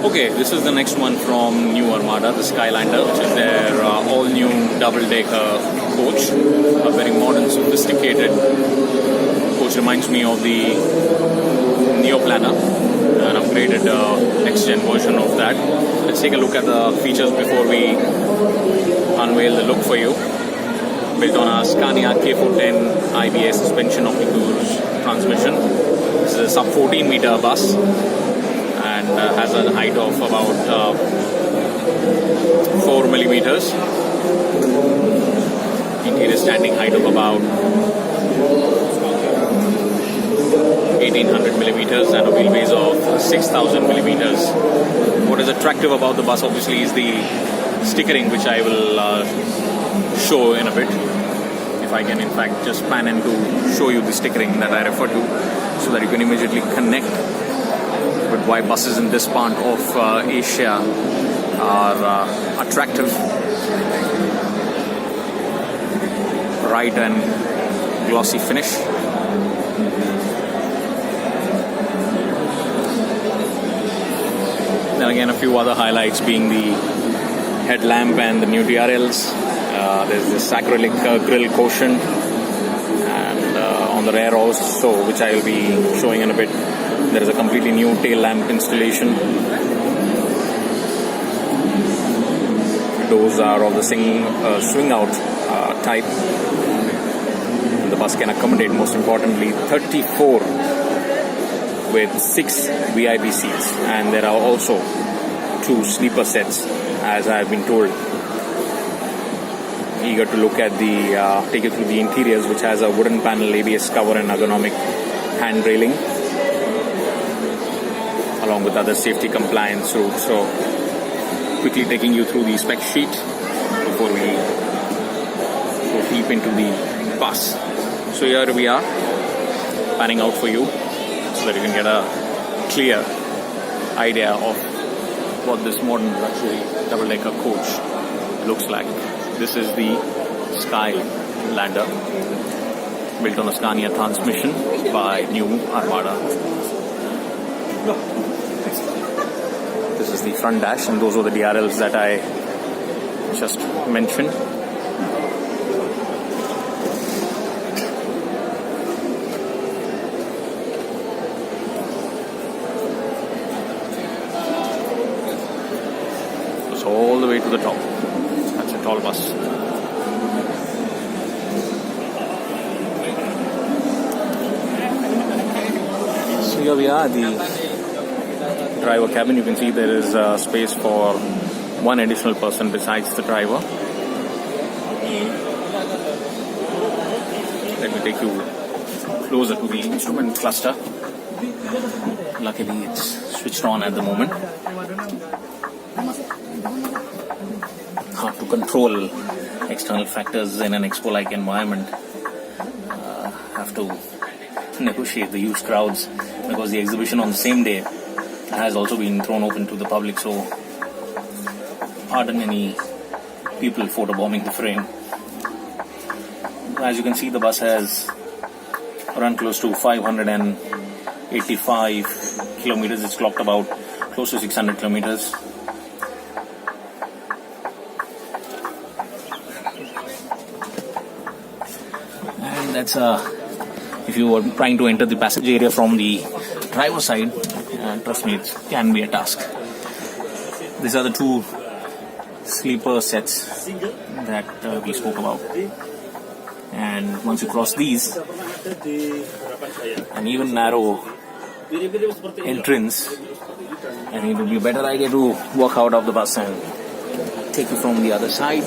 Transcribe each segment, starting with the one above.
Okay, this is the next one from New Armada, the Skylander, which is their all-new double-decker coach. A very modern, sophisticated coach. Reminds me of the Neoplaner, an upgraded next-gen version of that. Let's take a look at the features before we unveil the look for you. Built on a Scania K410 IBA suspension optical transmission. This is a sub 14 meter bus and has a height of about 4 millimeters. Interior standing height of about 1800 millimeters and a wheelbase of 6000 millimeters. What is attractive about the bus obviously is the stickering, which I will show in a bit. If I can in fact just pan in to show you the stickering that I refer to, so that you can immediately connect with why buses in this part of Asia are attractive. Bright and glossy finish. Then again, a few other highlights being the headlamp and the new DRLs. There's this acrylic grille cushion, and on the rear also, which I will be showing in a bit, there is a completely new tail lamp installation. Doors are of the swing out type. And the bus can accommodate, most importantly, 34 with 6 VIP seats, and there are also 2 sleeper sets, as I have been told. Eager to look at take you through the interiors, which has a wooden panel ABS cover and ergonomic hand railing, along with other safety compliance rules. So quickly taking you through the spec sheet before we go deep into the bus. So here we are, panning out for you so that you can get a clear idea of what this modern luxury double-decker coach looks like. This is the Skylander, built on a Scania transmission by New Armada. This is the front dash, and those are the DRLs that I just mentioned. Goes all the way to the top. That's a tall bus. So here we are at the driver cabin. You can see there is space for one additional person besides the driver. Let me take you closer to the instrument cluster. Luckily it's switched on at the moment. Hard to control external factors in an expo-like environment. Have to negotiate the huge crowds, because the exhibition on the same day has also been thrown open to the public, so pardon any people photobombing the frame. As you can see, the bus has run close to 585 kilometers. It's clocked about close to 600 kilometers. And that's if you were trying to enter the passenger area from the driver's side, trust me, it can be a task. These are the 2 sleeper sets that we spoke about. And once you cross these, an even narrow entrance, and it would be a better idea to walk out of the bus and take you from the other side.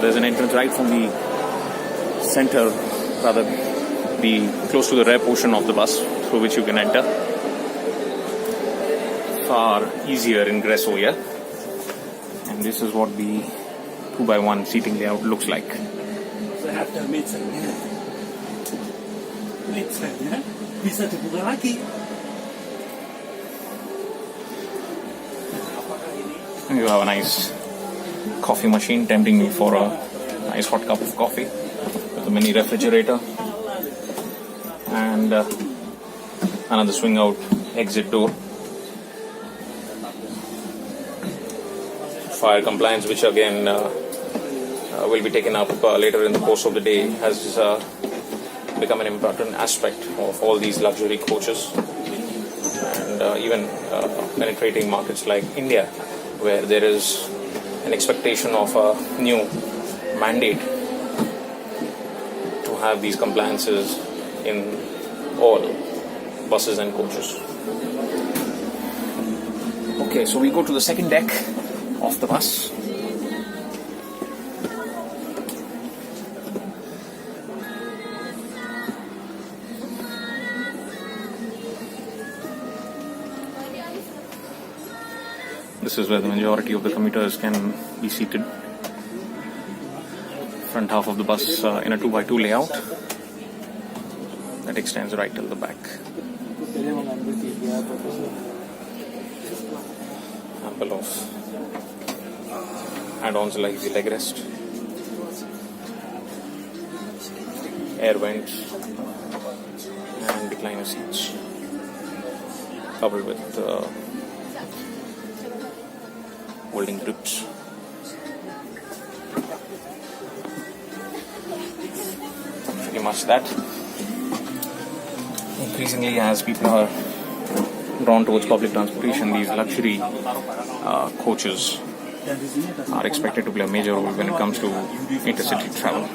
There's an entrance right from the center, rather the close to the rear portion of the bus, through which you can enter. Far easier ingress over here. And this is what the 2x1 seating layout looks like. You have a nice coffee machine, tempting me for a nice hot cup of coffee, with a mini refrigerator and another swing out exit door. fire compliance, which again will be taken up later in the course of the day, has become an important aspect of all these luxury coaches, and even penetrating markets like India, where there is an expectation of a new mandate to have these compliances in all buses and coaches. Okay, so we go to the second deck of the bus. This is where the majority of the commuters can be seated. Front half of the bus in a 2x2 layout that extends right till the back. Ample of add-ons like the leg rest, air vents, and recliner seats covered with folding grips. Pretty much that. Increasingly, as people are drawn towards public transportation, these luxury coaches are expected to play a major role when it comes to intercity travel.